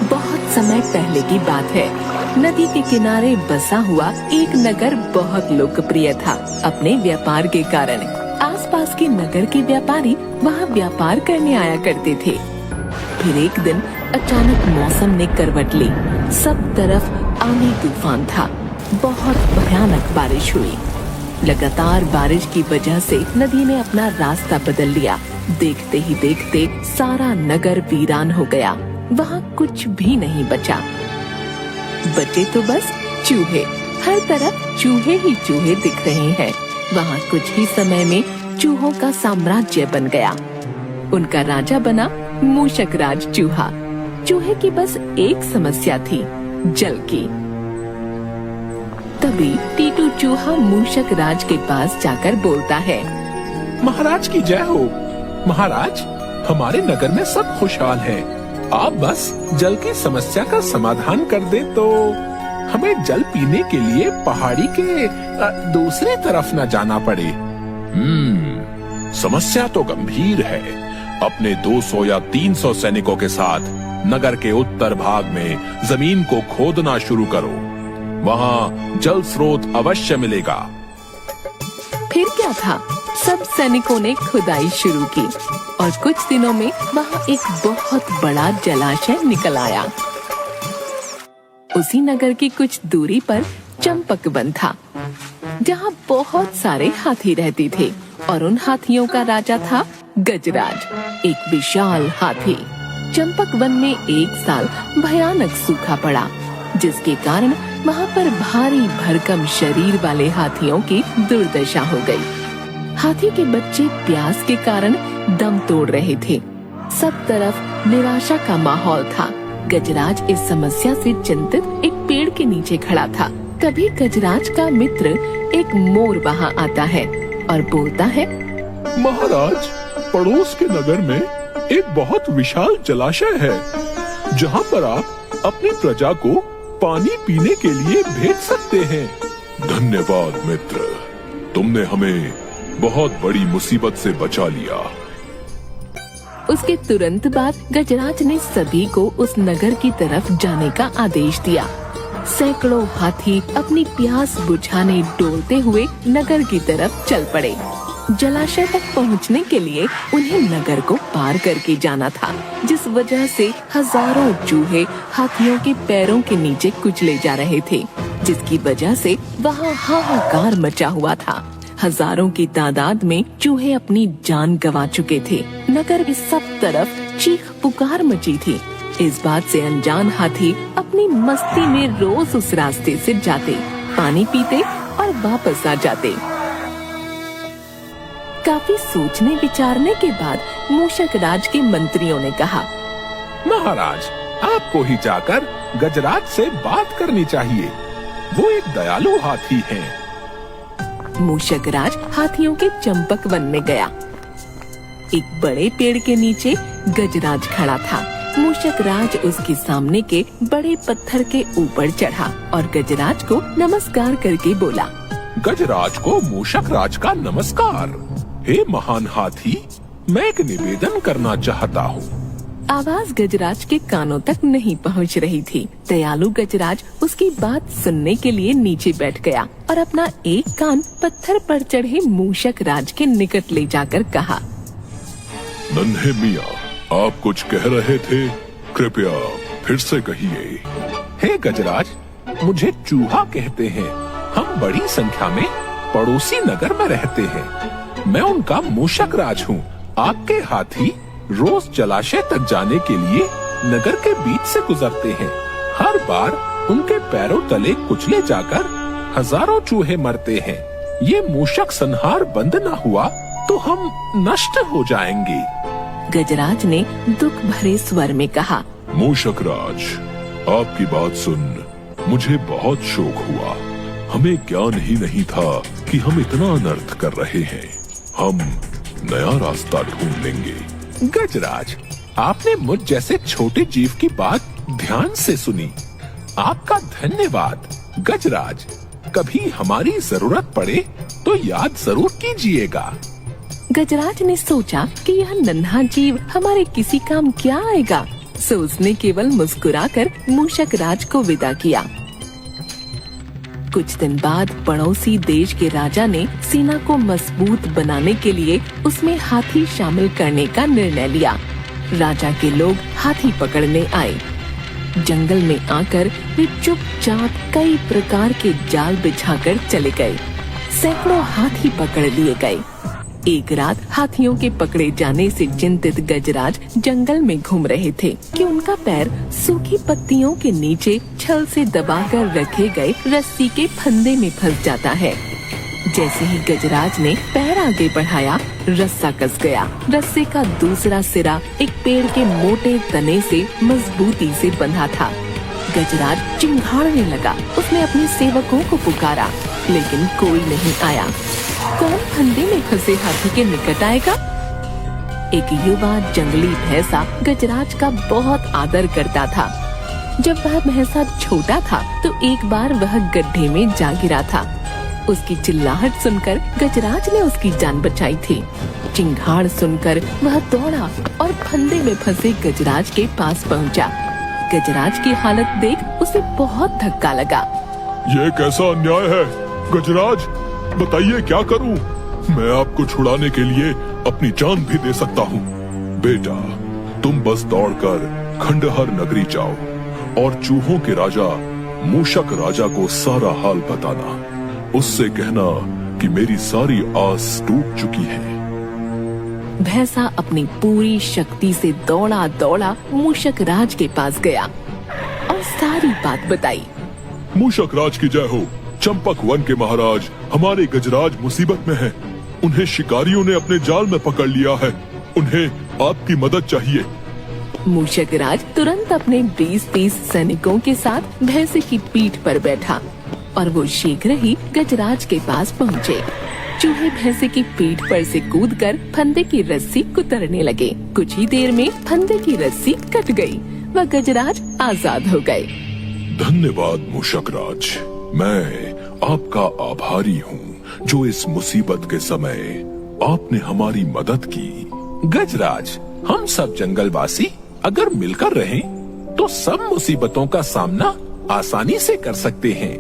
बहुत समय पहले की बात है। नदी के किनारे बसा हुआ एक नगर बहुत लोकप्रिय था अपने व्यापार के कारण। आसपास के नगर के व्यापारी वहाँ व्यापार करने आया करते थे। फिर एक दिन अचानक मौसम ने करवट ली। सब तरफ आंधी तूफान था। बहुत भयानक बारिश हुई। लगातार बारिश की वजह से नदी ने अपना रास्ता बदल लिया। देखते ही देखते सारा नगर वीरान हो गया। वहाँ कुछ भी नहीं बचा। बचे तो बस चूहे। हर तरफ चूहे ही चूहे दिख रहे हैं। वहाँ कुछ ही समय में चूहों का साम्राज्य बन गया। उनका राजा बना मूषक राज चूहा। चूहे की बस एक समस्या थी, जल की। तभी टीटू चूहा मूषक राज के पास जाकर बोलता है, महाराज की जय हो। महाराज, हमारे नगर में सब खुशहाल है। आप बस जल की समस्या का समाधान कर दे तो हमें जल पीने के लिए पहाड़ी के दूसरी तरफ न जाना पड़े। समस्या तो गंभीर है। अपने 200 या 300 सैनिकों के साथ नगर के उत्तर भाग में जमीन को खोदना शुरू करो। वहाँ जल स्रोत अवश्य मिलेगा। फिर क्या था, सब सैनिकों ने खुदाई शुरू की और कुछ दिनों में वहाँ एक बहुत बड़ा जलाशय निकल आया। उसी नगर की कुछ दूरी पर चंपक वन था, जहाँ बहुत सारे हाथी रहते थे और उन हाथियों का राजा था गजराज, एक विशाल हाथी। चंपक वन में एक साल भयानक सूखा पड़ा, जिसके कारण वहाँ पर भारी भरकम शरीर वाले हाथियों की दुर्दशा हो गई। हाथी के बच्चे प्यास के कारण दम तोड़ रहे थे। सब तरफ निराशा का माहौल था। गजराज इस समस्या से चिंतित एक पेड़ के नीचे खड़ा था। तभी गजराज का मित्र एक मोर वहाँ आता है और बोलता है, महाराज, पड़ोस के नगर में एक बहुत विशाल जलाशय है, जहाँ पर आप अपनी प्रजा को पानी पीने के लिए भेज सकते हैं। धन्यवाद मित्र, तुमने हमें बहुत बड़ी मुसीबत से बचा लिया। उसके तुरंत बाद गजराज ने सभी को उस नगर की तरफ जाने का आदेश दिया। सैकड़ों हाथी अपनी प्यास बुझाने डोलते हुए नगर की तरफ चल पड़े। जलाशय तक पहुंचने के लिए उन्हें नगर को पार करके जाना था, जिस वजह से हजारों चूहे हाथियों के पैरों के नीचे कुचले जा रहे थे, जिसकी वजह से वहाँ हाहाकार मचा हुआ था। हजारों की तादाद में चूहे अपनी जान गंवा चुके थे। नगर में सब तरफ चीख पुकार मची थी। इस बात से अनजान हाथी अपनी मस्ती में रोज उस रास्ते से जाते, पानी पीते और वापस आ जाते। काफी सोचने विचारने के बाद मूषक राज के मंत्रियों ने कहा, महाराज, आपको ही जाकर गजराज से बात करनी चाहिए। वो एक दयालु हाथी है। मूषक राज हाथियों के चंपक वन में गया। एक बड़े पेड़ के नीचे गजराज खड़ा था। मूषक राज उसके सामने के बड़े पत्थर के ऊपर चढ़ा और गजराज को नमस्कार करके बोला, गजराज को मूषक राज का नमस्कार। हे महान हाथी, मैं एक निवेदन करना चाहता हूँ। आवाज गजराज के कानों तक नहीं पहुँच रही थी। दयालु गजराज उसकी बात सुनने के लिए नीचे बैठ गया और अपना एक कान पत्थर पर चढ़े मूषक राज के निकट ले जाकर कहा, नन्हे मियाँ, आप कुछ कह रहे थे, कृपया फिर से कहिए। हे गजराज, मुझे चूहा कहते हैं। हम बड़ी संख्या में पड़ोसी नगर में रहते हैं। मैं उनका मूषक राज हूँ। आपके हाथी रोज जलाशय तक जाने के लिए नगर के बीच से गुजरते हैं। हर बार उनके पैरों तले कुचले जाकर हजारों चूहे मरते हैं। ये मूषक संहार बंद न हुआ तो हम नष्ट हो जाएंगे। गजराज ने दुख भरे स्वर में कहा, मूषक राज, आपकी बात सुन मुझे बहुत शोक हुआ। हमें ज्ञान ही नहीं था कि हम इतना अनर्थ कर रहे हैं। हम नया रास्ता ढूंढ लेंगे। गजराज, आपने मुझ जैसे छोटे जीव की बात ध्यान से सुनी। आपका धन्यवाद। गजराज, कभी हमारी जरूरत पड़े तो याद जरूर कीजिएगा। गजराज ने सोचा कि यह नन्हा जीव हमारे किसी काम क्या आएगा, सो उसने केवल मुस्कुराकर मूषक राज को विदा किया। कुछ दिन बाद पड़ोसी देश के राजा ने सेना को मजबूत बनाने के लिए उसमें हाथी शामिल करने का निर्णय लिया। राजा के लोग हाथी पकड़ने आए। जंगल में आकर वे चुपचाप कई प्रकार के जाल बिछाकर चले गए। सैकड़ों हाथी पकड़ लिए गए। एक रात हाथियों के पकड़े जाने से चिंतित गजराज जंगल में घूम रहे थे कि उनका पैर सूखी पत्तियों के नीचे छल से दबाकर रखे गए रस्सी के फंदे में फंस जाता है। जैसे ही गजराज ने पैर आगे बढ़ाया, रस्सा कस गया। रस्से का दूसरा सिरा एक पेड़ के मोटे तने से मजबूती से बंधा था। गजराज चिंघाड़ने लगा। उसने अपने सेवकों को पुकारा, लेकिन कोई नहीं आया। कौन फंदे में फंसे हाथी के निकट आएगा? एक युवा जंगली भैंसा गजराज का बहुत आदर करता था। जब वह भैंसा छोटा था तो एक बार वह गड्ढे में जा गिरा था। उसकी चिल्लाहट सुनकर गजराज ने उसकी जान बचाई थी। चिंगाड़ सुनकर वह दौड़ा और फंदे में फंसे गजराज के पास पहुंचा। गजराज की हालत देख उसे बहुत धक्का लगा। ये कैसा अन्याय है गजराज, बताइए क्या करूं? मैं आपको छुड़ाने के लिए अपनी जान भी दे सकता हूं। बेटा, तुम बस दौड़कर खंडहर नगरी जाओ और चूहों के राजा मूषक राजा को सारा हाल बताना। उससे कहना कि मेरी सारी आस टूट चुकी है। भैंसा अपनी पूरी शक्ति से दौड़ा दौड़ा मूषक राज के पास गया और सारी बात बताई। मूषक राज की जय हो। चंपक वन के महाराज हमारे गजराज मुसीबत में हैं। उन्हें शिकारियों ने अपने जाल में पकड़ लिया है। उन्हें आपकी मदद चाहिए। मूषक राज तुरंत अपने 20-30 सैनिकों के साथ भैंसे की पीठ पर बैठा और वो शीघ्र ही गजराज के पास पहुँचे। चूहे भैंसे की पीठ पर से कूदकर फंदे की रस्सी कुतरने लगे। कुछ ही देर में फंदे की रस्सी कट गई व गजराज आजाद हो गए। धन्यवाद मूषक राज, मैं आपका आभारी हूँ जो इस मुसीबत के समय आपने हमारी मदद की। गजराज, हम सब जंगलवासी अगर मिलकर रहें तो सब मुसीबतों का सामना आसानी से कर सकते हैं।